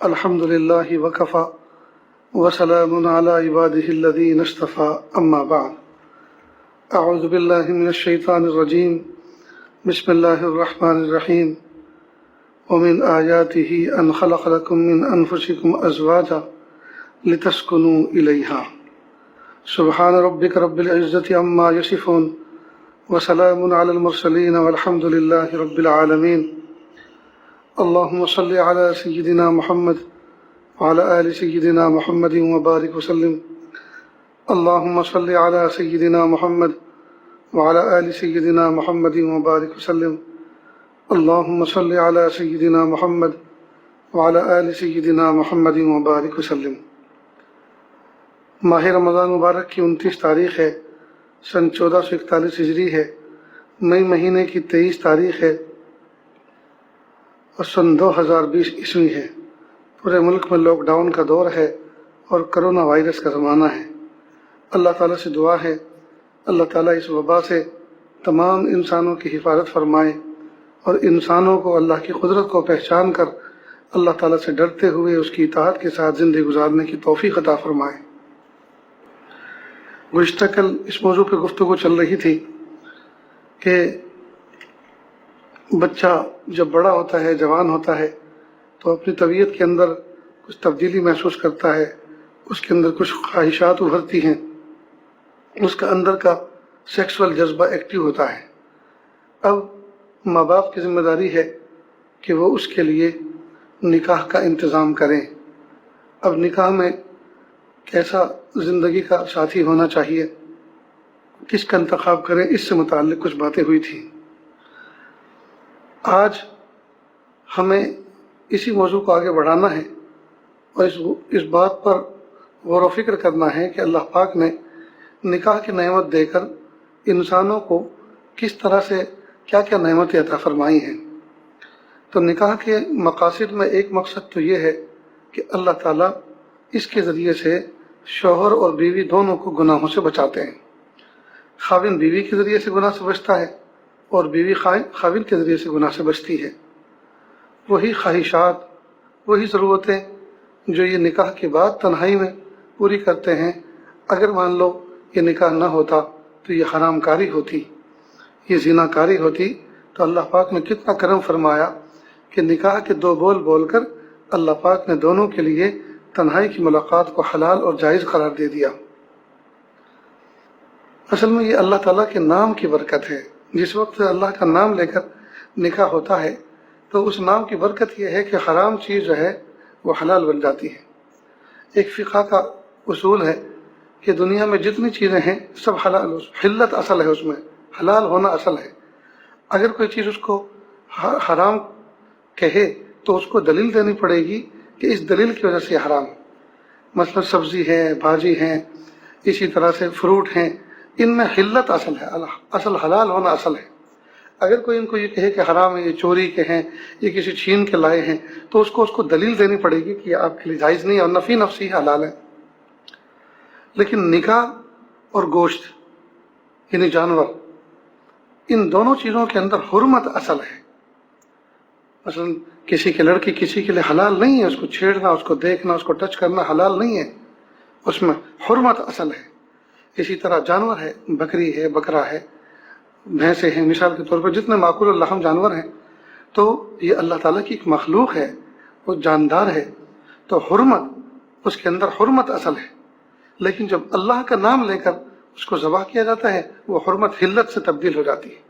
الحمد لله وكفى وسلام على عباده الذين اصطفى أما بعد أعوذ بالله من الشيطان الرجيم بسم الله الرحمن الرحيم ومن آياته أن خلق لكم من أنفسكم أزواجا لتسكنوا إليها سبحان ربك رب العزة عما يصفون وسلام على المرسلين والحمد لله رب العالمين اللهم صل على سيدنا محمد وعلى آل سيدنا محمد وبارك وسلم اللهم صل على سيدنا محمد وعلى آل سيدنا محمد وبارك وسلم اللهم صل على سيدنا محمد وعلى آل سيدنا محمد وبارك وسلم۔ ماہ رمضان مبارک کی 29 تاریخ ہے، سن 1441 ہجری ہے، مئی مہینے کی 23 تاریخ ہے اور سن 2020 عیسوی ہے۔ پورے ملک میں لاک ڈاؤن کا دور ہے اور کرونا وائرس کا زمانہ ہے۔ اللہ تعالیٰ سے دعا ہے اللہ تعالیٰ اس وبا سے تمام انسانوں کی حفاظت فرمائے اور انسانوں کو اللہ کی قدرت کو پہچان کر اللہ تعالیٰ سے ڈرتے ہوئے اس کی اطاعت کے ساتھ زندگی گزارنے کی توفیق عطا فرمائے۔ گزشتہ کل اس موضوع پہ گفتگو چل رہی تھی کہ بچہ جب بڑا ہوتا ہے، جوان ہوتا ہے، تو اپنی طبیعت کے اندر کچھ تبدیلی محسوس کرتا ہے، اس کے اندر کچھ خواہشات ابھرتی ہیں، اس کا اندر کا سیکسول جذبہ ایکٹیو ہوتا ہے۔ اب ماں باپ کی ذمہ داری ہے کہ وہ اس کے لیے نکاح کا انتظام کریں۔ اب نکاح میں کیسا زندگی کا ساتھی ہونا چاہیے، کس کا انتخاب کریں، اس سے متعلق کچھ باتیں ہوئی تھیں۔ آج ہمیں اسی موضوع کو آگے بڑھانا ہے اور اس بات پر غور و فکر کرنا ہے کہ اللہ پاک نے نکاح کی نعمت دے کر انسانوں کو کس طرح سے کیا کیا نعمتیں عطا فرمائی ہیں۔ تو نکاح کے مقاصد میں ایک مقصد تو یہ ہے کہ اللہ تعالیٰ اس کے ذریعے سے شوہر اور بیوی دونوں کو گناہوں سے بچاتے ہیں۔ خاوند بیوی کے ذریعے سے گناہ سے بچتا ہے اور بیوی خاوند کے ذریعے سے گناہ سے بچتی ہے۔ وہی خواہشات، وہی ضرورتیں جو یہ نکاح کے بعد تنہائی میں پوری کرتے ہیں، اگر مان لو یہ نکاح نہ ہوتا تو یہ حرام کاری ہوتی، یہ زنا کاری ہوتی، تو اللہ پاک نے کتنا کرم فرمایا کہ نکاح کے 2 بول بول کر اللہ پاک نے دونوں کے لیے تنہائی کی ملاقات کو حلال اور جائز قرار دے دیا۔ اصل میں یہ اللہ تعالیٰ کے نام کی برکت ہے۔ جس وقت اللہ کا نام لے کر نکاح ہوتا ہے تو اس نام کی برکت یہ ہے کہ حرام چیز جو ہے وہ حلال بن جاتی ہے۔ ایک فقہ کا اصول ہے کہ دنیا میں جتنی چیزیں ہیں سب حلال، حلت اصل ہے، اس میں حلال ہونا اصل ہے۔ اگر کوئی چیز اس کو حرام کہے تو اس کو دلیل دینی پڑے گی کہ اس دلیل کی وجہ سے حرام ہے۔ مثلا سبزی ہے، بھاجی ہیں، اسی طرح سے فروٹ ہیں، ان میں حلت اصل ہے، اصل حلال ہونا اصل ہے۔ اگر کوئی ان کو یہ کہے کہ حرام ہے، یہ چوری کے ہیں، یہ کسی چھین کے لائے ہیں، تو اس کو دلیل دینی پڑے گی کہ یہ آپ کے لیے جائز نہیں ہے اور نفی نفسی حلال ہے۔ لیکن نکاح اور گوشت یعنی جانور، ان دونوں چیزوں کے اندر حرمت اصل ہے۔ مثلا کسی کی لڑکی کسی کے لیے حلال نہیں ہے، اس کو چھیڑنا، اس کو دیکھنا، اس کو ٹچ کرنا حلال نہیں ہے، اس میں حرمت اصل ہے۔ اسی طرح جانور ہے، بکری ہے، بکرا ہے، بھینسیں ہیں، مثال کے طور پر جتنے معقول اللحم جانور ہیں، تو یہ اللہ تعالیٰ کی ایک مخلوق ہے، وہ جاندار ہے، تو حرمت، اس کے اندر حرمت اصل ہے۔ لیکن جب اللہ کا نام لے کر اس کو ذبح کیا جاتا ہے وہ حرمت حلت سے تبدیل ہو جاتی ہے۔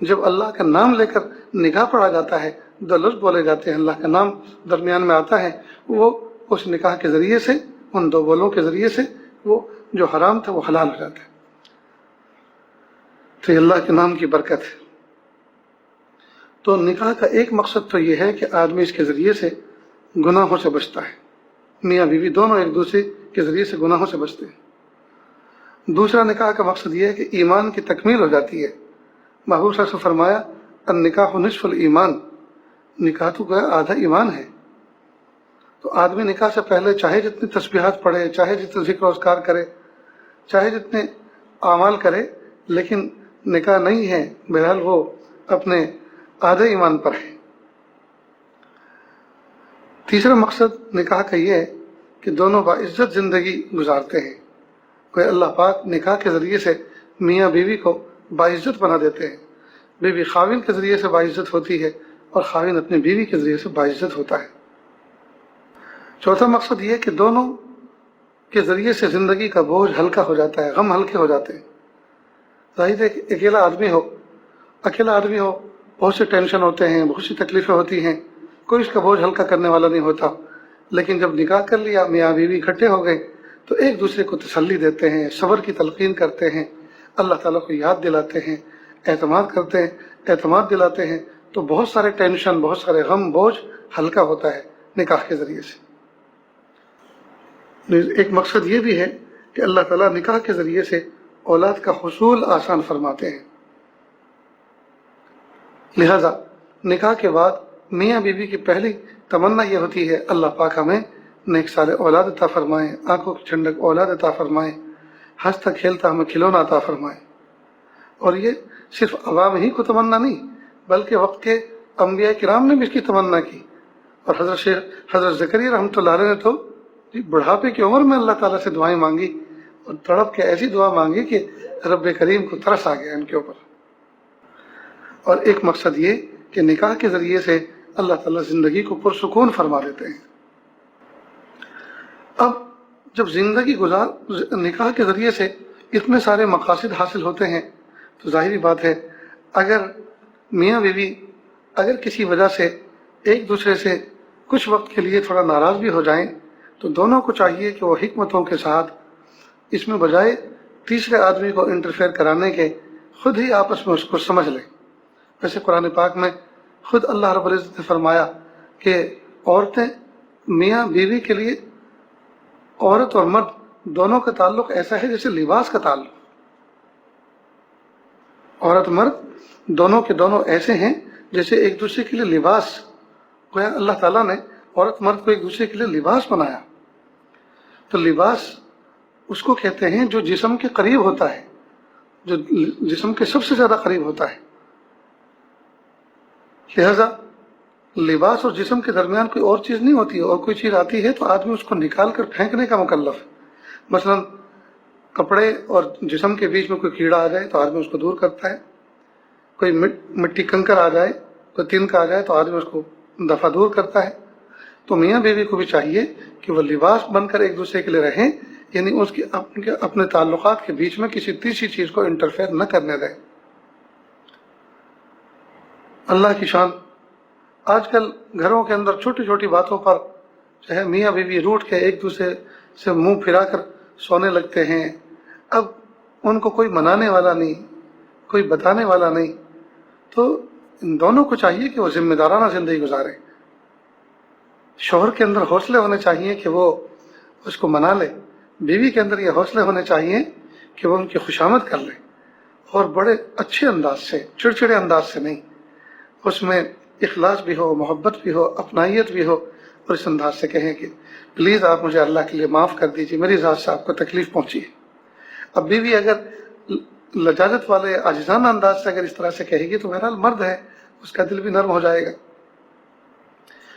جب اللہ کا نام لے کر نکاح پڑھا جاتا ہے، 2 لفظ بولے جاتے ہیں، اللہ کا نام درمیان میں آتا ہے، وہ اس نکاح کے ذریعے سے، ان 2 بولوں کے ذریعے سے وہ جو حرام تھا وہ حلال ہو جاتا ہے۔ تو یہ اللہ کے نام کی برکت ہے۔ تو نکاح کا ایک مقصد تو یہ ہے کہ آدمی اس کے ذریعے سے گناہوں سے بچتا ہے، میاں بیوی دونوں ایک دوسرے کے ذریعے سے گناہوں سے بچتے ہیں۔ دوسرا نکاح کا مقصد یہ ہے کہ ایمان کی تکمیل ہو جاتی ہے۔ محبوب صلی اللہ علیہ وسلم فرمایا النکاح نصف الایمان، نکاح تو گویا آدھا ایمان ہے۔ تو آدمی نکاح سے پہلے چاہے جتنی تسبیحات پڑھے، چاہے جتنے ذکر و اذکار کرے، چاہے جتنے اعمال کرے، لیکن نکاح نہیں ہے، بہرحال وہ اپنے آدھے ایمان پر ہے۔ تیسرا مقصد نکاح کا یہ ہے کہ دونوں باعزت زندگی گزارتے ہیں. کوئی اللہ پاک نکاح کے ذریعے سے میاں بیوی کو باعزت بنا دیتے ہیں. بیوی خاوند کے ذریعے سے باعزت ہوتی ہے اور خاوند اپنی بیوی کے ذریعے سے باعزت ہوتا ہے. چوتھا مقصد یہ کہ دونوں کے ذریعے سے زندگی کا بوجھ ہلکا ہو جاتا ہے، غم ہلکے ہو جاتے ہیں. ظاہر ہے کہ اکیلا آدمی ہو بہت سے ٹینشن ہوتے ہیں، بہت سی تکلیفیں ہوتی ہیں، کوئی اس کا بوجھ ہلکا کرنے والا نہیں ہوتا. لیکن جب نکاح کر لیا، میاں بیوی اکٹھے ہو گئے، تو ایک دوسرے کو تسلی دیتے ہیں، صبر کی تلقین کرتے ہیں، اللہ تعالیٰ کو یاد دلاتے ہیں، اعتماد دلاتے ہیں، تو بہت سارے ٹینشن، بہت سارے غم، بوجھ ہلکا ہوتا ہے نکاح کے ذریعے سے. ایک مقصد یہ بھی ہے کہ اللہ تعالیٰ نکاح کے ذریعے سے اولاد کا حصول آسان فرماتے ہیں. لہذا نکاح کے بعد میاں بیوی کی پہلی تمنا یہ ہوتی ہے اللہ پاک ہمیں نیک صالح اولاد عطا فرمائیں، آنکھوں کی ٹھنڈک اولاد عطا فرمائیں، ہنستا کھیلتا ہمیں کھلونا عطا فرمائیں. اور یہ صرف عوام ہی کو تمنا نہیں، بلکہ وقت کے انبیاء کرام نے بھی اس کی تمنا کی. اور حضرت زکریا رحمۃ اللہ علیہ نے تو بڑھاپے کی عمر میں اللہ تعالیٰ سے دعائیں مانگی اور تڑپ کے ایسی دعا مانگی کہ رب کریم کو ترس آ گیا ان کے اوپر. اور ایک مقصد یہ کہ نکاح کے ذریعے سے اللہ تعالیٰ زندگی کو پرسکون فرما دیتے ہیں. اب جب نکاح کے ذریعے سے اتنے سارے مقاصد حاصل ہوتے ہیں تو ظاہری بات ہے اگر میاں بیوی اگر کسی وجہ سے ایک دوسرے سے کچھ وقت کے لیے تھوڑا ناراض بھی ہو جائیں تو دونوں کو چاہیے کہ وہ حکمتوں کے ساتھ اس میں بجائے تیسرے آدمی کو انٹرفیئر کرانے کے خود ہی آپس میں اس کو سمجھ لیں. ویسے قرآن پاک میں خود اللہ رب العزت نے فرمایا کہ عورتیں میاں بیوی کے لیے عورت اور مرد دونوں کا تعلق ایسا ہے جیسے لباس کا تعلق. عورت مرد دونوں کے دونوں ایسے ہیں جیسے ایک دوسرے کے لیے لباس. گویا اللہ تعالیٰ نے عورت مرد کو ایک دوسرے کے لیے لباس بنایا. تو لباس اس کو کہتے ہیں جو جسم کے قریب ہوتا ہے، جو جسم کے سب سے زیادہ قریب ہوتا ہے. لہذا لباس اور جسم کے درمیان کوئی اور چیز نہیں ہوتی ہے، اور کوئی چیز آتی ہے تو آدمی اس کو نکال کر پھینکنے کا مکلف ہے. مثلا کپڑے اور جسم کے بیچ میں کوئی کیڑا آ جائے تو آدمی اس کو دور کرتا ہے، کوئی مٹی کنکر آ جائے، کوئی تنکا آ جائے تو آدمی اس کو دفع دور کرتا ہے. تو میاں بیوی کو بھی چاہیے کہ وہ لباس بن کر ایک دوسرے کے لیے رہیں، یعنی اس کی اپنے تعلقات کے بیچ میں کسی تیسری چیز کو انٹرفیئر نہ کرنے دیں. اللہ کی شان، آج کل گھروں کے اندر چھوٹی چھوٹی باتوں پر جو ہے میاں بیوی روٹھ کے ایک دوسرے سے منہ پھرا کر سونے لگتے ہیں. اب ان کو کوئی منانے والا نہیں، کوئی بتانے والا نہیں، تو ان دونوں کو چاہیے کہ وہ ذمہ دارانہ زندگی گزاریں. شوہر کے اندر حوصلے ہونے چاہیے کہ وہ اس کو منا لے، بیوی کے اندر یہ حوصلے ہونے چاہیے کہ وہ ان کی خوشامد کر لے، اور بڑے اچھے انداز سے، چڑچڑے انداز سے نہیں، اس میں اخلاص بھی ہو، محبت بھی ہو، اپنائیت بھی ہو، اور اس انداز سے کہیں کہ پلیز آپ مجھے اللہ کے لیے معاف کر دیجیے، میری ذات سے آپ کو تکلیف پہنچی ہے. اب بیوی اگر لجاجت والے عاجزانہ انداز سے اگر اس طرح سے کہے گی تو بہرحال مرد ہے، اس کا دل بھی نرم ہو جائے گا.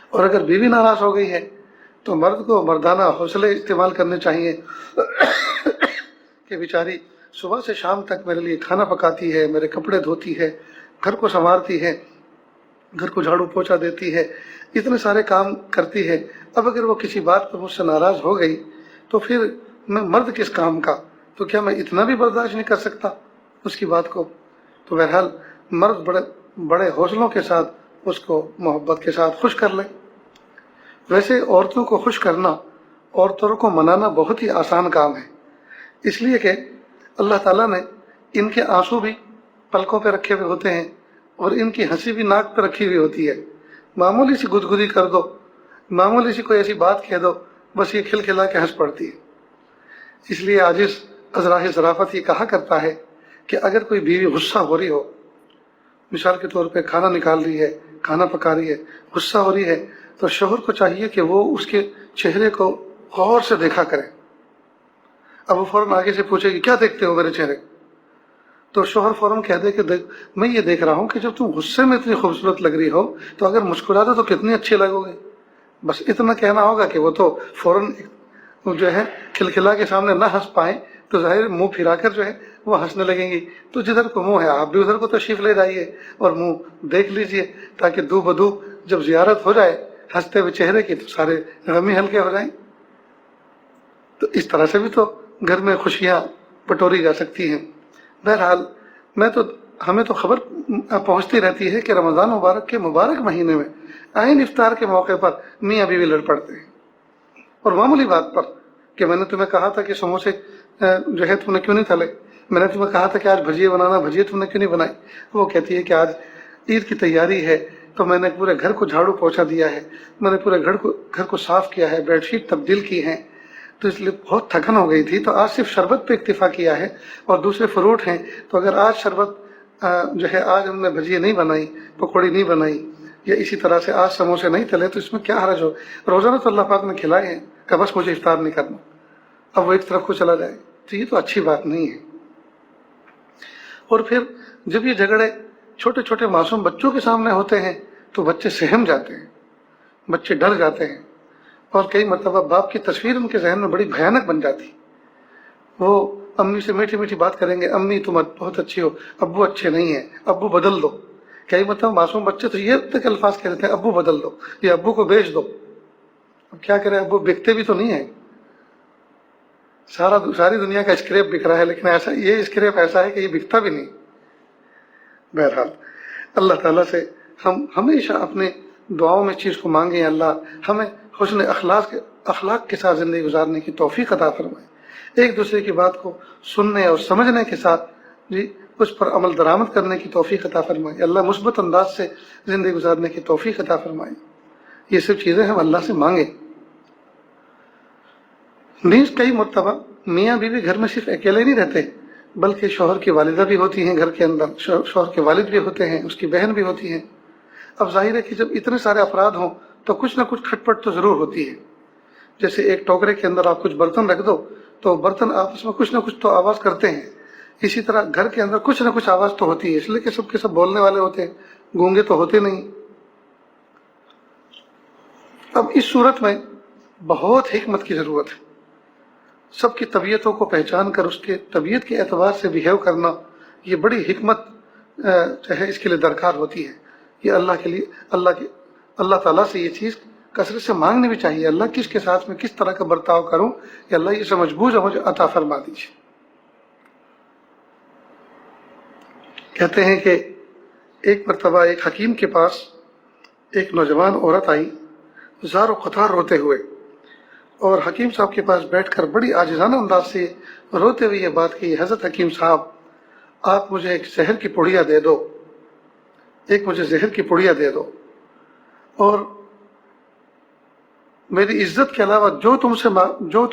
اور اگر بیوی ناراض ہو گئی ہے تو مرد کو مردانہ حوصلے استعمال کرنے چاہیے کہ بیچاری صبح سے شام تک میرے لیے کھانا پکاتی ہے، میرے کپڑے دھوتی ہے، گھر کو سنوارتی ہے، گھر کو جھاڑو پوچھا دیتی ہے، اتنے سارے کام کرتی ہے. اب اگر وہ کسی بات پر مجھ سے ناراض ہو گئی تو پھر میں مرد کس کام کا؟ تو کیا میں اتنا بھی برداشت نہیں کر سکتا اس کی بات کو؟ تو بہرحال مرد بڑے حوصلوں کے ساتھ اس کو محبت کے ساتھ خوش کر لے. ویسے عورتوں کو خوش کرنا، عورتوں کو منانا بہت ہی آسان کام ہے، اس لیے کہ اللہ تعالیٰ نے ان کے آنسو بھی پلکوں پہ رکھے ہوئے ہوتے ہیں اور ان کی ہنسی بھی ناک پہ رکھی ہوئی ہوتی ہے. معمولی سی گدگدی کر دو، معمولی سی کوئی ایسی بات کہہ دو، بس یہ کھلکھلا کے ہنس پڑتی ہے. اس لیے عاجز ازراہ ظرافت یہ کہا کرتا ہے کہ اگر کوئی بیوی غصہ ہو رہی ہو، مثال کے طور پہ کھانا نکال رہی ہے، کھانا پکا رہی ہے، غصہ ہو رہی ہے، تو شوہر کو چاہیے کہ وہ اس کے چہرے کو غور سے دیکھا کرے. اب وہ فوراً آگے سے پوچھے گی کیا دیکھتے ہو میرے چہرے؟ تو شوہر فوراً کہہ دے کہ میں یہ دیکھ رہا ہوں کہ جب تم غصے میں اتنی خوبصورت لگ رہی ہو تو اگر مسکرا دو تو کتنی اچھی لگو گے. بس اتنا کہنا ہوگا کہ وہ تو فوراً جو ہے کھلکھلا کے سامنے نہ ہنس پائیں تو ظاہر منہ پھرا کر جو ہے وہ ہنسنے لگیں گی. تو جدھر کو منہ ہے آپ بھی ادھر کو تشریف لے جائیے اور منہ دیکھ لیجئے، تاکہ دو بدو جب زیارت ہو جائے ہنستے ہوئے چہرے کی تو سارے غمی ہلکے ہو جائیں. تو اس طرح سے بھی تو گھر میں خوشیاں بٹوری جا سکتی ہیں. بہرحال ہمیں تو خبر پہنچتی رہتی ہے کہ رمضان مبارک کے مبارک مہینے میں عین افطار کے موقع پر میاں بیوی لڑ پڑتے ہیں، اور معمولی بات پر کہ میں نے تمہیں کہا تھا کہ سموسے جو ہے تم نے کیوں نہیں تلے، میں نے تمہیں کہا تھا کہ آج بھجیے بنانا، بھجیے تم نے کیوں نہیں بنائی. وہ کہتی ہے کہ آج عید کی تیاری ہے تو میں نے پورے گھر کو جھاڑو پوچھا دیا ہے، میں نے پورے گھر کو صاف کیا ہے، بیڈ شیٹ تبدیل کی ہیں، تو اس لیے بہت تھکن ہو گئی تھی، تو آج صرف شربت پہ اکتفا کیا ہے اور دوسرے فروٹ ہیں. تو اگر آج شربت جو ہے آج ہم نے بھجیے نہیں بنائی، پکوڑی نہیں بنائی، یا اسی طرح سے آج سموسے نہیں تلے تو اس میں کیا حرج ہو، روزانہ تو اللہ پاک نے کھلائے ہیں کہ بس مجھے افطار نہیں کرنا، اب وہ ایک طرف کو چلا جائے. تو یہ تو اچھی بات نہیں ہے. اور پھر جب یہ جھگڑے چھوٹے چھوٹے معصوم بچوں کے سامنے ہوتے ہیں تو بچے سہم جاتے ہیں، بچے ڈر جاتے ہیں، اور کئی مرتبہ باپ کی تصویر ان کے ذہن میں بڑی بھیانک بن جاتی. وہ امی سے میٹھی میٹھی بات کریں گے، امی تم بہت اچھی ہو، ابو اچھے نہیں ہیں، ابو بدل دو. کئی مرتبہ معصوم بچے تو یہ تک الفاظ کہہ دیتے ہیں ابو بدل دو، یہ ابو کو بیچ دو. اب کیا کریں، ابو بکتے بھی تو نہیں ہیں، ساری دنیا کا اسکریپ بک رہا ہے، لیکن یہ اسکریپ ایسا ہے کہ یہ بکتا بھی نہیں. بہرحال اللہ تعالیٰ سے ہم ہمیشہ اپنے دعاؤں میں چیز کو مانگیں، اللہ ہمیں حسن اخلاق کے ساتھ زندگی گزارنے کی توفیق عطا فرمائے، ایک دوسرے کی بات کو سننے اور سمجھنے کے ساتھ اس پر عمل درآمد کرنے کی توفیق عطا فرمائے. اللہ مثبت انداز سے زندگی گزارنے کی توفیق عطا فرمائے. یہ سب چیزیں ہم اللہ سے مانگیں. نیز کئی مرتبہ میاں بیوی گھر میں صرف اکیلے نہیں رہتے، بلکہ شوہر کی والدہ بھی ہوتی ہیں گھر کے اندر، شوہر کے والد بھی ہوتے ہیں، اس کی بہن بھی ہوتی ہیں. اب ظاہر ہے کہ جب اتنے سارے افراد ہوں تو کچھ نہ کچھ کھٹپٹ تو ضرور ہوتی ہے. جیسے ایک ٹوکرے کے اندر آپ کچھ برتن رکھ دو تو برتن آپس میں کچھ نہ کچھ تو آواز کرتے ہیں، اسی طرح گھر کے اندر کچھ نہ کچھ آواز تو ہوتی ہے، اس لیے کہ سب کے سب بولنے والے ہوتے ہیں، گونگے تو ہوتے نہیں. اب اس صورت میں بہت حکمت کی ضرورت ہے. سب کی طبیعتوں کو پہچان کر اس کے طبیعت کے اعتبار سے بیہیو کرنا، یہ بڑی حکمت جو ہے اس کے لیے درکار ہوتی ہے. یہ اللہ تعالیٰ سے یہ چیز کثرت سے مانگنی بھی چاہیے، اللہ کس کے ساتھ میں کس طرح کا برتاؤ کروں کہ اللہ یہ سمجھ بوجھ مجھے عطا فرما دیجیے. کہتے ہیں کہ ایک مرتبہ ایک حکیم کے پاس ایک نوجوان عورت آئی زار و قطار روتے ہوئے، اور حکیم صاحب کے پاس بیٹھ کر بڑی عاجزانہ انداز سے روتے ہوئے یہ بات کی، حضرت حکیم صاحب آپ مجھے ایک زہر کی پڑیا دے دو، مجھے زہر کی پڑیا دے دو، اور میری عزت کے علاوہ جو تم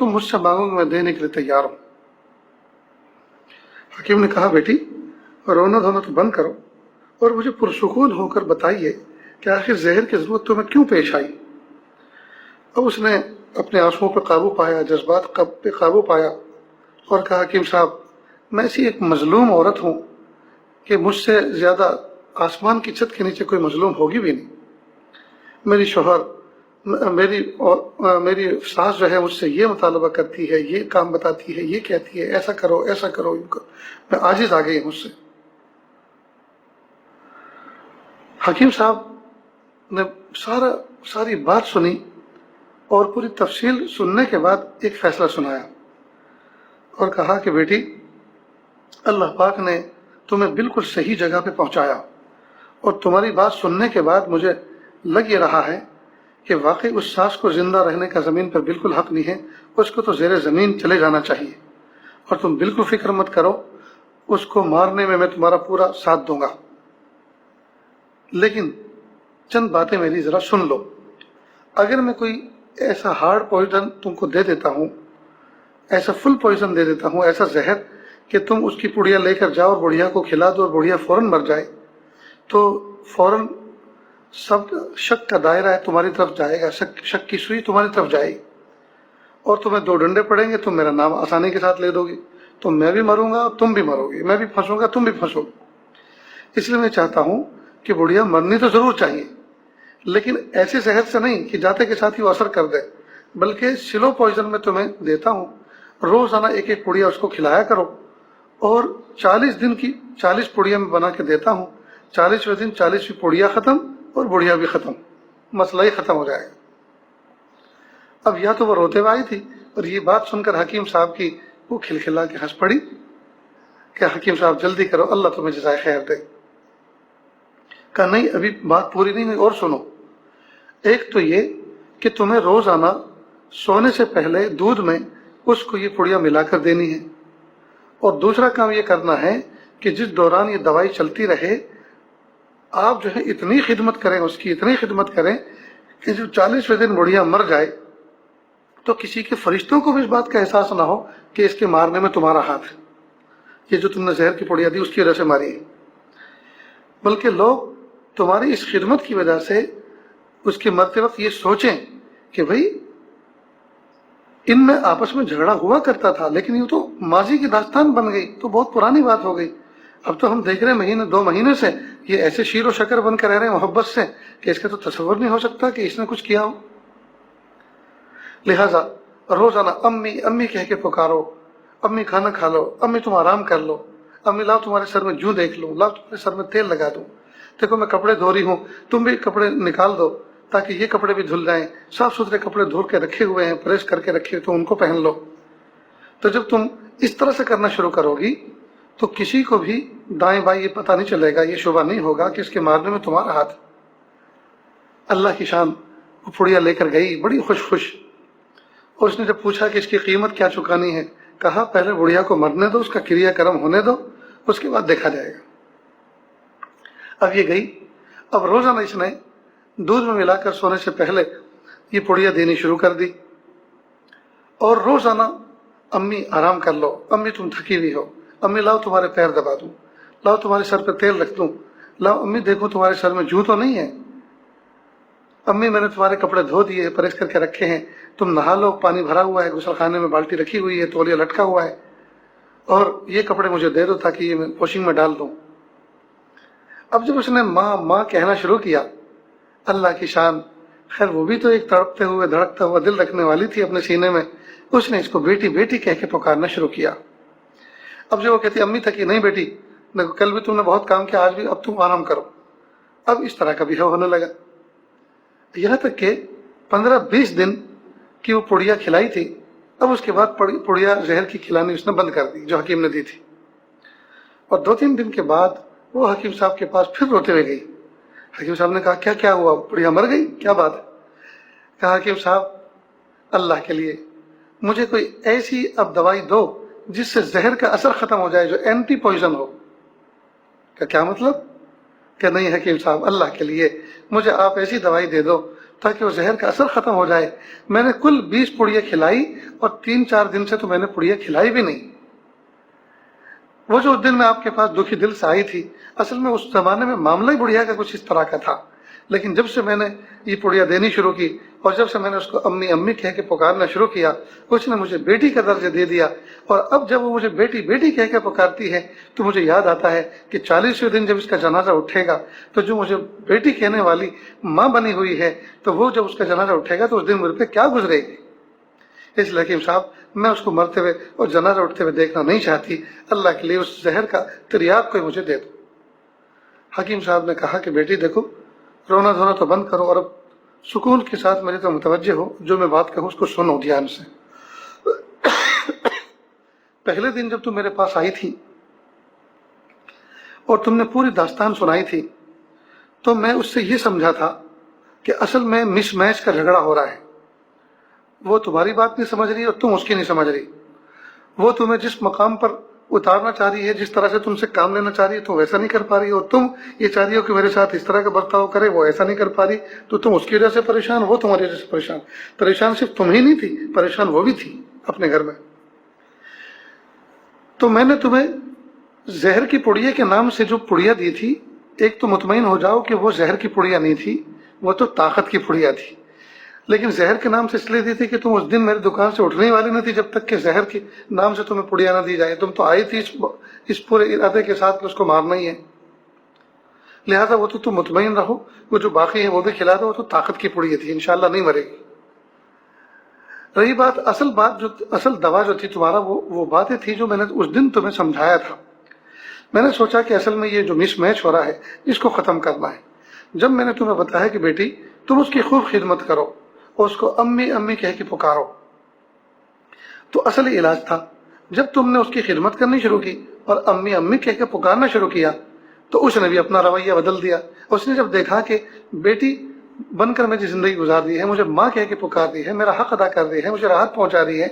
مجھ سے مانگو گے میں دینے کے لیے تیار ہوں. حکیم نے کہا بیٹی رونا دھونا تو بند کرو اور مجھے پرسکون ہو کر بتائیے کہ آخر زہر کی ضرورت تمہیں کیوں پیش آئی. اب اس نے اپنے آنسوؤں پہ قابو پایا، جذبات پہ قابو پایا، اور کہا حکیم صاحب میں ایسی ایک مظلوم عورت ہوں کہ مجھ سے زیادہ آسمان کی چھت کے نیچے کوئی مظلوم ہوگی بھی نہیں. میری شوہر میری ساس جو ہے مجھ سے یہ مطالبہ کرتی ہے، یہ کام بتاتی ہے، یہ کہتی ہے ایسا کرو ایسا کرو، میں عاجز آ گئی ہوں مجھ سے. حکیم صاحب نے ساری بات سنی اور پوری تفصیل سننے کے بعد ایک فیصلہ سنایا اور کہا کہ بیٹی اللہ پاک نے تمہیں بالکل صحیح جگہ پہ پہنچایا، اور تمہاری بات سننے کے بعد مجھے لگ یہ رہا ہے کہ واقعی اس ساس کو زندہ رہنے کا زمین پر بالکل حق نہیں ہے، اس کو تو زیر زمین چلے جانا چاہیے، اور تم بالکل فکر مت کرو، اس کو مارنے میں تمہارا پورا ساتھ دوں گا. لیکن چند باتیں میری ذرا سن لو. اگر میں کوئی ایسا ہارڈ پوائزن تم کو دے دیتا ہوں، ایسا فل پوائزن دے دیتا ہوں، ایسا زہر کہ تم اس کی پڑیا لے کر جاؤ اور بڑھیا کو کھلا دو اور بڑھیا فوراً مر جائے، تو فوراً سب شک کا دائرہ ہے تمہاری طرف جائے گا، شک کی سوئی تمہاری طرف جائے گی، اور تمہیں دو ڈنڈے پڑیں گے، تم میرا نام آسانی کے ساتھ لے دو گی، تو میں بھی مروں گا تم بھی مرو گی، میں بھی پھنسوں گا تم بھی پھنسو گے. اس لیے میں چاہتا ہوں کہ بڑھیا مرنی تو ضرور چاہیے، لیکن ایسے زہر سے نہیں کہ جاتے کے ساتھ ہی وہ اثر کر دے، بلکہ سلو پوائزن میں تمہیں دیتا ہوں، روزانہ ایک ایک پڑیا اس کو کھلایا کرو، اور 40 دن کی 40 پڑیا میں بنا کے دیتا ہوں، 40ویں دن 40ویں پڑیا ختم اور بڑھیا بھی ختم، مسئلہ ہی ختم ہو جائے گا۔ اب یا تو وہ روتے ہوئے آئی تھی، اور یہ بات سن کر حکیم صاحب کی وہ کھلکھلا کے ہنس پڑی کہ حکیم صاحب جلدی کرو، اللہ تمہیں جزائے خیر دے۔ کہا نہیں، ابھی بات پوری نہیں ہوئی، اور سنو۔ ایک تو یہ کہ تمہیں روزانہ سونے سے پہلے دودھ میں اس کو یہ پڑیا ملا کر دینی ہے، اور دوسرا کام یہ کرنا ہے کہ جس دوران یہ دوائی چلتی رہے آپ جو ہے اتنی خدمت کریں، اس کی اتنی خدمت کریں کہ جو 40ویں دن بڑھیا مر جائے تو کسی کے فرشتوں کو بھی اس بات کا احساس نہ ہو کہ اس کے مارنے میں تمہارا ہاتھ ہے، یہ جو تم نے زہر کی پڑیا دی اس کی وجہ سے ماری ہے، بلکہ لوگ تمہاری اس خدمت کی وجہ سے اس کے مرتے وقت یہ سوچیں کہ بھئی ان میں آپس میں جھگڑا ہوا کرتا تھا، لیکن یہ تو ماضی کی داستان بن گئی، تو بہت پرانی بات ہو گئی، اب تو ہم دیکھ رہے ہیں مہینے 2 مہینے سے یہ ایسے شیر و شکر بن کر رہ رہے ہیں محبت سے کہ اس کا تو تصور نہیں ہو سکتا کہ اس نے کچھ کیا ہو۔ لہٰذا روزانہ امی امی کہہ کے پکارو، امی کھانا کھا لو، امی تم آرام کر لو، امی لاؤ تمہارے سر میں جوں دیکھ لوں، لاؤ تمہارے سر میں تیل لگا دوں، دیکھو میں کپڑے دھو رہی ہوں، تم بھی کپڑے نکال دو تاکہ یہ کپڑے بھی دھل جائیں، صاف ستھرے کپڑے دھو کے رکھے ہوئے ہیں، پریس کر کے رکھے ہوئے تو ان کو پہن لو۔ تو جب تم اس طرح سے کرنا شروع کرو گی تو کسی کو بھی دائیں بائیں یہ پتہ نہیں چلے گا، یہ شبہ نہیں ہوگا کہ اس کے مارنے میں تمہارا ہاتھ۔ اللہ کی شان، وہ پڑیا لے کر گئی بڑی خوش، اور اس نے جب پوچھا کہ اس کی قیمت کیا چکانی ہے، کہا پہلے بڑھیا کو مرنے دو، اس کا کریا کرم ہونے دو، اس کے بعد دیکھا جائے گا۔ اب یہ گئی، اب روزانہ اس نے دودھ میں ملا کر سونے سے پہلے یہ پڑیا دینی شروع کر دی، اور روزانہ امی آرام کر لو، امی تم تھکی ہوئی ہو، امی لاؤ تمہارے پیر دبا دوں، لاؤ تمہارے سر پہ تیل رکھ دوں، لاؤ امی دیکھو تمہارے سر میں جوں تو نہیں ہے، امی میں نے تمہارے کپڑے دھو دیے، پریس کر کے رکھے ہیں، تم نہا لو، پانی بھرا ہوا ہے، غسل خانے میں بالٹی رکھی ہوئی ہے، تولیہ لٹکا ہوا ہے، اور یہ کپڑے مجھے دے دو تاکہ یہ میں واشنگ میں ڈال دوں۔ اب جب اس نے ماں ماں کہنا شروع کیا، اللہ کی شان، خیر وہ بھی تو ایک تڑپتے ہوئے دھڑکتا ہوا دل رکھنے والی تھی اپنے سینے میں، اس نے اس کو بیٹی بیٹی کہہ کے پکارنا شروع کیا۔ اب جو وہ کہتی امی تھکی، نہیں بیٹی دیکھو کل بھی تم نے بہت کام کیا، آج بھی اب تم آرام کرو، اب اس طرح کا بھی ہونے لگا، یہاں تک کہ 15-20 دن کی وہ پڑیا کھلائی تھی، اب اس کے بعد پڑیا زہر کی کھلانی اس نے بند کر دی جو حکیم نے دی تھی، اور 2-3 دن کے بعد وہ حکیم صاحب کے پاس پھر روتے ہوئے گئی۔ حکیم صاحب نے کہا کیا ہوا، پڑیا مر گئی، کیا بات ہے؟ کہا حکیم صاحب اللہ کے لیے مجھے کوئی ایسی اب دوائی دو جس سے زہر کا اثر ختم ہو جائے، جو اینٹی پوائزن ہو۔ کہ کیا مطلب؟ کہ نہیں حکیم صاحب اللہ کے لیے مجھے آپ ایسی دوائی دے دو تاکہ وہ زہر کا اثر ختم ہو جائے، میں نے کل 20 پڑیا کھلائی اور 3-4 دن سے تو میں نے پڑیا کھلائی بھی نہیں۔ وہ جو اس دن میں آپ کے پاس دکھی دل سے آئی تھی، اصل میں اس زمانے میں معاملہ ہی بڑھیا کا کچھ اس طرح کا تھا، لیکن جب سے میں نے یہ پڑیا دینی شروع کی اور جب سے میں نے اس کو امی امی کہہ کے پکارنا شروع کیا، اس نے مجھے بیٹی کا درجہ دے دیا، اور اب جب وہ مجھے بیٹی بیٹی کہہ کے پکارتی ہے تو مجھے یاد آتا ہے کہ 40ویں دن جب اس کا جنازہ اٹھے گا تو جو مجھے بیٹی کہنے والی ماں بنی ہوئی ہے، تو وہ جب اس کا جنازہ اٹھے گا تو اس دن میرے پہ کیا گزرے گی۔ اس لیے حکیم صاحب میں اس کو مرتے ہوئے اور جنازہ اٹھتے ہوئے دیکھنا نہیں چاہتی، اللہ کے لیے اس زہر کا تریاق کوئی مجھے دے دو۔ حکیم صاحب نے کہا کہ بیٹی دیکھو رونا دھونا تو بند کرو، اور اب سکون کے ساتھ میرے تو متوجہ ہو، جو میں بات کہوں اس کو سنو دھیان سے۔ پہلے دن جب تم میرے پاس آئی تھی اور تم نے پوری داستان سنائی تھی تو میں اس سے یہ سمجھا تھا کہ اصل میں مس میچ کا جھگڑا ہو رہا ہے، وہ تمہاری بات نہیں سمجھ رہی اور تم اس کی نہیں سمجھ رہی، وہ تمہیں جس مقام پر اتارنا چاہ رہی ہے، جس طرح سے تم سے کام لینا چاہ رہی ہے تو ویسا نہیں کر پا رہی، اور تم یہ چاہ رہی ہو کہ میرے ساتھ اس طرح کا برتاؤ کرے، وہ ایسا نہیں کر پا رہی، تو تم اس کی وجہ سے پریشان، وہ تمہاری وجہ سے پریشان۔ پریشان صرف تم ہی نہیں تھی، پریشان وہ بھی تھی اپنے گھر میں۔ تو میں نے تمہیں زہر کی پڑیا کے نام سے جو پڑیا دی تھی، ایک تو مطمئن ہو جاؤ کہ وہ زہر کی پڑیا نہیں تھی، وہ تو طاقت کی پڑیا تھی، لیکن زہر کے نام سے اس لیے دی تھی کہ تم اس دن میری دکان سے اٹھنے والی نہ تھی جب تک کہ زہر کے نام سے تمہیں پڑیا نہ دی جائے، تم تو آئی تھی اس پورے ارادے کے ساتھ کہ اس کو مارنا ہی ہے۔ لہٰذا وہ تو تم مطمئن رہو، وہ جو باقی ہے وہ بھی کھلا دو، وہ تو طاقت کی پڑی تھی، انشاءاللہ نہیں مرے گی۔ رہی بات جو اصل دوا جو تھی تمہارا، وہ باتیں تھی جو میں نے اس دن تمہیں سمجھایا تھا۔ میں نے سوچا کہ اصل میں یہ جو مس میچ ہو رہا ہے اس کو ختم کرنا ہے۔ جب میں نے تمہیں بتایا کہ بیٹی تم اس کی خوب خدمت کرو اور اس کو امی امی کہہ کے پکارو، تو اصل علاج تھا جب تم نے اس کی خدمت کرنی شروع کی اور امی امی کہہ کے پکارنا شروع کیا تو اس نے بھی اپنا رویہ بدل دیا۔ اس نے جب دیکھا کہ بیٹی بن کر میری زندگی گزار دی ہے، مجھے ماں کہہ کے پکار دی ہے، میرا حق ادا کر دی ہے، مجھے راحت پہنچا رہی ہے،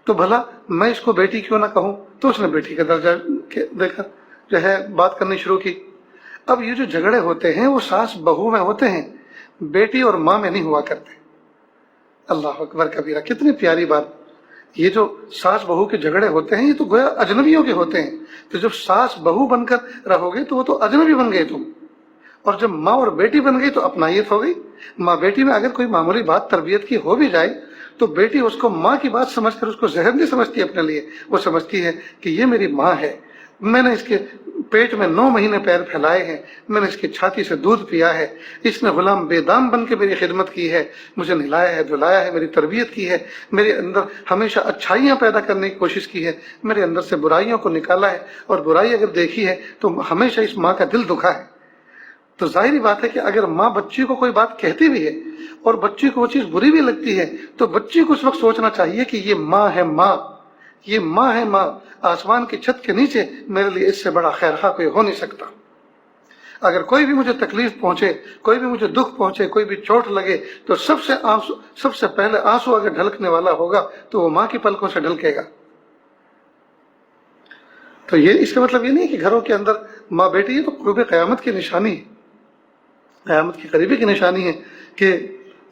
تو بھلا میں اس کو بیٹی کیوں نہ کہوں؟ تو اس نے بیٹی کا درجہ دے کر جو ہے بات کرنی شروع کی۔ اب یہ جو جھگڑے ہوتے ہیں وہ ساس بہو میں ہوتے ہیں، بیٹی اور ماں میں نہیں ہوا کرتے۔ اللہ اکبر کبیرہ، کتنی پیاری بات۔ یہ جو ساس بہو کے جھگڑے ہوتے ہیں یہ تو گویا اجنبیوں کے ہوتے ہیں، تو جب ساس بہو بن کر رہو گے تو وہ تو اجنبی بن گئے تم، اور جب ماں اور بیٹی بن گئی تو اپنائیت ہو گئی۔ ماں بیٹی میں اگر کوئی معمولی بات تربیت کی ہو بھی جائے تو بیٹی اس کو ماں کی بات سمجھ کر اس کو زہر نہیں سمجھتی اپنے لیے، وہ سمجھتی ہے کہ یہ میری ماں ہے، میں نے اس کے پیٹ میں 9 مہینے پیر پھیلائے ہیں، میں نے اس کی چھاتی سے دودھ پیا ہے، اس نے غلام بے دام بن کے میری خدمت کی ہے، مجھے نہلایا ہے دھلایا ہے، میری تربیت کی ہے، میرے اندر ہمیشہ اچھائیاں پیدا کرنے کی کوشش کی ہے، میرے اندر سے برائیوں کو نکالا ہے، اور برائی اگر دیکھی ہے تو ہمیشہ اس ماں کا دل دکھا ہے۔ تو ظاہری بات ہے کہ اگر ماں بچی کو کوئی بات کہتی بھی ہے اور بچی کو وہ چیز بری بھی لگتی ہے تو بچی کو اس وقت سوچنا چاہیے کہ یہ ماں ہے، ماں یہ ماں ہے، ماں آسمان کی چھت کے نیچے میرے لیے اس سے بڑا خیر خواہ کوئی ہو نہیں سکتا۔ اگر کوئی بھی مجھے تکلیف پہنچے، کوئی بھی مجھے دکھ پہنچے، کوئی بھی چوٹ لگے تو سب سے پہلے آنسو اگر ڈھلکنے والا ہوگا تو وہ ماں کی پلکوں سے ڈھلکے گا۔ تو یہ اس کا مطلب یہ نہیں کہ گھروں کے اندر ماں بیٹی، یہ تو قرب قیامت کی نشانی ہے، قیامت کی قریبی کی نشانی ہے کہ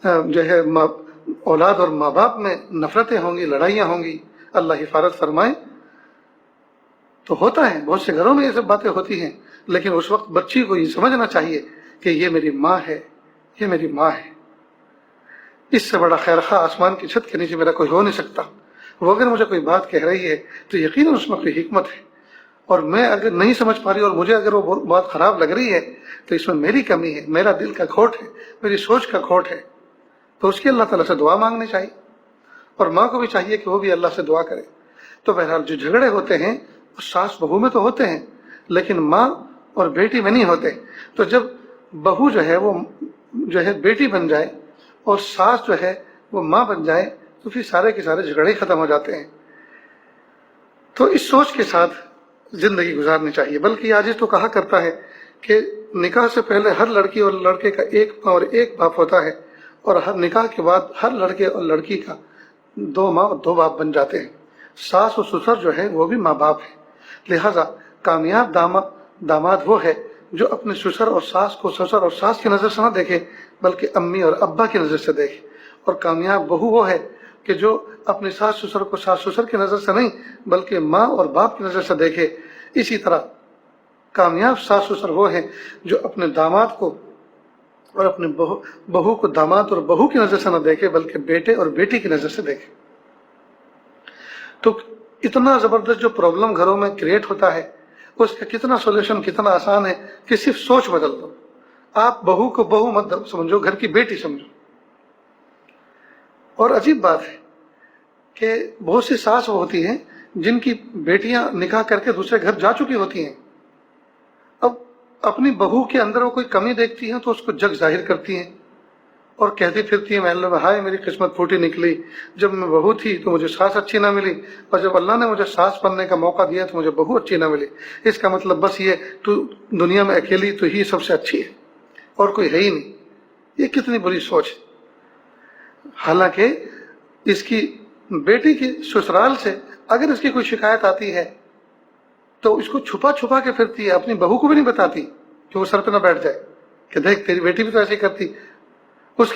جو ہے اولاد اور ماں باپ میں نفرتیں ہوں گی، لڑائیاں ہوں گی، اللہ حفاظت فرمائے۔ تو ہوتا ہے بہت سے گھروں میں یہ سب باتیں ہوتی ہیں، لیکن اس وقت بچی کو یہ سمجھنا چاہیے کہ یہ میری ماں ہے، یہ میری ماں ہے، اس سے بڑا خیر خواہ آسمان کی چھت کے نیچے میرا کوئی ہو نہیں سکتا۔ وہ اگر مجھے کوئی بات کہہ رہی ہے تو یقیناً اس میں کوئی حکمت ہے، اور میں اگر نہیں سمجھ پا رہی اور مجھے اگر وہ بات خراب لگ رہی ہے تو اس میں میری کمی ہے، میرا دل کا کھوٹ ہے، میری سوچ کا کھوٹ ہے، تو اس کی اللہ تعالیٰ سے دعا مانگنی چاہیے، اور ماں کو بھی چاہیے کہ وہ بھی اللہ سے دعا کرے۔ تو بہرحال جو جھگڑے ہوتے ہیں ساس بہو میں تو ہوتے ہیں لیکن ماں اور بیٹی میں نہیں ہوتے۔ تو جب بہو جو ہے وہ جو ہے بیٹی بن جائے اور ساس جو ہے وہ ماں بن جائے تو پھر سارے کے سارے جھگڑے ختم ہو جاتے ہیں۔ تو اس سوچ کے ساتھ زندگی گزارنی چاہیے۔ بلکہ آج تو کہا کرتا ہے کہ نکاح سے پہلے ہر لڑکی اور لڑکے کا ایک ماں اور ایک باپ ہوتا ہے، اور ہر نکاح کے بعد ہر لڑکے اور لڑکی کا 2 ماں اور 2 باپ بن جاتے ہیں۔ ساس اور سسر جو ہے وہ بھی ماں باپ ہیں، لہذا کامیاب داماد وہ ہے جو اپنے سسر اور ساس کو سسر اور ساس کی نظر سے نہ دیکھے بلکہ امی اور ابا کی نظر سے دیکھے، اور کامیاب بہو وہ ہے کہ جو اپنے ساس سسر کو ساس سسر کی نظر سے نہیں بلکہ ماں اور باپ کی نظر سے دیکھے۔ اسی طرح کامیاب ساس سسر وہ ہیں جو اپنے داماد کو اور اپنے بہو کو داماد اور بہو کی نظر سے نہ دیکھے بلکہ بیٹے اور بیٹی کی نظر سے دیکھے۔ تو اتنا زبردست جو پرابلم گھروں میں کریٹ ہوتا ہے اس کا کتنا سولوشن کتنا آسان ہے کہ صرف سوچ بدل دو۔ آپ بہو کو بہو مت سمجھو، گھر کی بیٹی سمجھو۔ اور عجیب بات ہے کہ بہت سی ساس وہ ہوتی ہیں جن کی بیٹیاں نکاح کر کے دوسرے گھر جا چکی ہوتی ہیں، اب اپنی بہو کے اندر وہ کوئی کمی دیکھتی ہیں تو اس کو جگ ظاہر کرتی ہیں اور کہتی پھرتی ہیں محلے میں، ہائے میری قسمت پھوٹی نکلی، جب میں بہو تھی تو مجھے ساس اچھی نہ ملی، اور جب اللہ نے مجھے ساس بننے کا موقع دیا تو مجھے بہو اچھی نہ ملی۔ اس کا مطلب بس یہ تو دنیا میں اکیلی تو ہی سب سے اچھی ہے اور کوئی ہے ہی نہیں۔ یہ کتنی بری سوچ ہے۔ حالانکہ اس کی بیٹی کی سسرال سے اگر اس کی کوئی شکایت آتی ہے تو اس کو چھپا چھپا کے پھرتی ہے، اپنی بہو کو بھی نہیں بتاتی کہ وہ سر پہ نہ بیٹھ جائے کہ دیکھ تیری بیٹی بھی تو ایسے کرتی، اس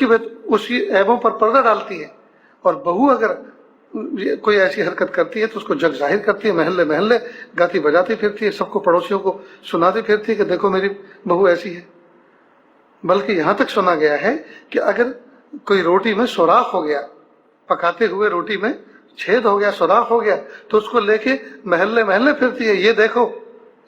کی عیبوں پر پردہ ڈالتی ہے۔ اور بہو اگر کوئی ایسی حرکت کرتی ہے تو اس کو جگ ظاہر کرتی ہے، محلے محلے گاتی بجاتی پھرتی ہے، سب کو پڑوسیوں کو سناتی پھرتی ہے کہ دیکھو میری بہو ایسی ہے۔ بلکہ یہاں تک سنا گیا ہے کہ اگر کوئی روٹی میں سوراخ ہو گیا، پکاتے ہوئے روٹی میں چھید ہو گیا، سوراخ ہو گیا، تو اس کو لے کے محلے محلے پھرتی ہے، یہ دیکھو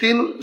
3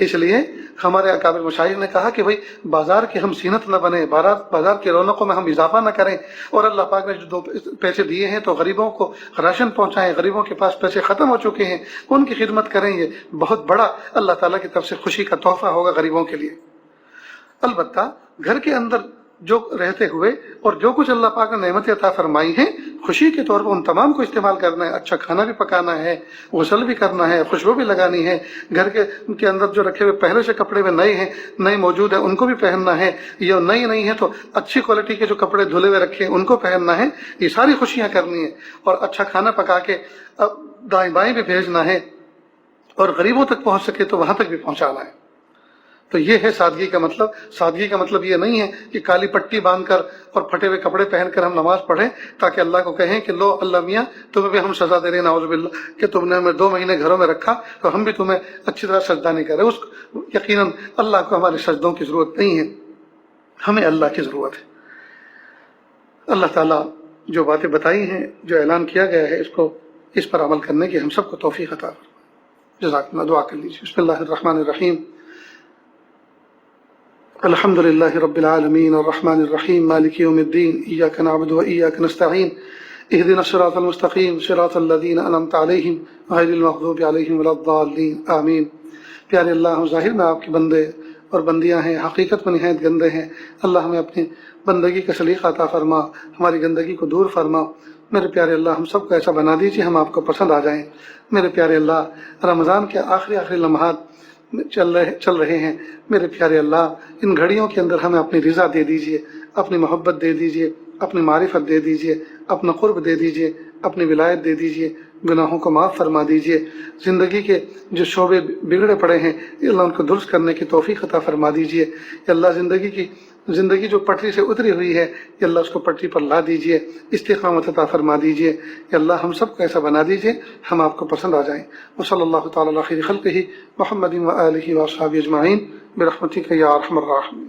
اس لیے ہمارے اکابر مشاہیر نے کہا کہ بھائی بازار کی ہم زینت نہ بنے، بازار کی رونقوں میں ہم اضافہ نہ کریں، اور اللہ پاک نے جو 2 پیسے دیے ہیں تو غریبوں کو راشن پہنچائیں، غریبوں کے پاس پیسے ختم ہو چکے ہیں ان کی خدمت کریں، یہ بہت بڑا اللہ تعالیٰ کی طرف سے خوشی کا تحفہ ہوگا غریبوں کے لیے۔ البتہ گھر کے اندر جو رہتے ہوئے اور جو کچھ اللہ پاک نے نعمت عطا فرمائی ہیں، خوشی کے طور پر ان تمام کو استعمال کرنا ہے، اچھا کھانا بھی پکانا ہے، غسل بھی کرنا ہے، خوشبو بھی لگانی ہے، گھر کے اندر جو رکھے ہوئے پہلے سے کپڑے میں نئے موجود ہیں ان کو بھی پہننا ہے، یا نئی نہیں ہے تو اچھی کوالٹی کے جو کپڑے دھلے ہوئے رکھے ہیں ان کو پہننا ہے، یہ ساری خوشیاں کرنی ہے، اور اچھا کھانا پکا کے دائیں بائیں بھی بھیجنا ہے، اور غریبوں تک پہنچ سکے تو وہاں تک بھی پہنچانا ہے۔ تو یہ ہے سادگی کا مطلب۔ سادگی کا مطلب یہ نہیں ہے کہ کالی پٹی باندھ کر اور پھٹے ہوئے کپڑے پہن کر ہم نماز پڑھیں تاکہ اللہ کو کہیں کہ لو اللہ میاں تمہیں بھی ہم سزا دے رہے ہیں نعوذ باللہ کہ تم نے ہمیں 2 مہینے گھروں میں رکھا تو ہم بھی تمہیں اچھی طرح سجدہ نہیں کر رہے۔ یقیناً اللہ کو ہمارے سجدوں کی ضرورت نہیں ہے، ہمیں اللہ کی ضرورت ہے۔ اللہ تعالیٰ جو باتیں بتائی ہیں، جو اعلان کیا گیا ہے، اس پر عمل کرنے کی ہم سب کو توفیق عطا فرمائے۔ جزاکم اللہ، دعا کر لیجیے۔ بسم اللہ الرحمن الرحیم، الحمد للہ رب العالمین الرحمن الرحیم مالک یوم الدین، ایاک نعبد و ایاک نستعین، اہدنا الصراط المستقیم صراط الذین انعمت علیہم غیر المغضوب علیہم ولا الضالین، آمین۔ پیارے اللہ، ہم ظاہر میں آپ کے بندے اور بندیاں ہیں، حقیقت میں نہایت گندے ہیں۔ اللہ ہمیں اپنی بندگی کا سلیقہ عطا فرما، ہماری گندگی کو دور فرما۔ میرے پیارے اللہ، ہم سب کو ایسا بنا دیجیے ہم آپ کو پسند آ جائیں۔ میرے پیارے اللہ، رمضان کے آخری لمحات چل رہے ہیں، میرے پیارے اللہ، ان گھڑیوں کے اندر ہمیں اپنی رضا دے دیجیے، اپنی محبت دے دیجیے، اپنی معرفت دے دیجیے، اپنا قرب دے دیجیے، اپنی ولایت دے دیجیے، گناہوں کو معاف فرما دیجیے۔ زندگی کے جو شعبے بگڑے پڑے ہیں اللہ ان کو درست کرنے کی توفیق عطا فرما دیجیے۔ یا اللہ، زندگی جو پٹری سے اتری ہوئی ہے یا اللہ اس کو پٹری پر لا دیجیے، استقامت عطا فرما دیجیے۔ یا اللہ، ہم سب کو ایسا بنا دیجیے ہم آپ کو پسند آ جائیں۔ وصلی اللہ تعالی علی خیر خلقہ محمد و آلہ و اصحابہ اجمعین برحمتک یا ارحم الراحمین۔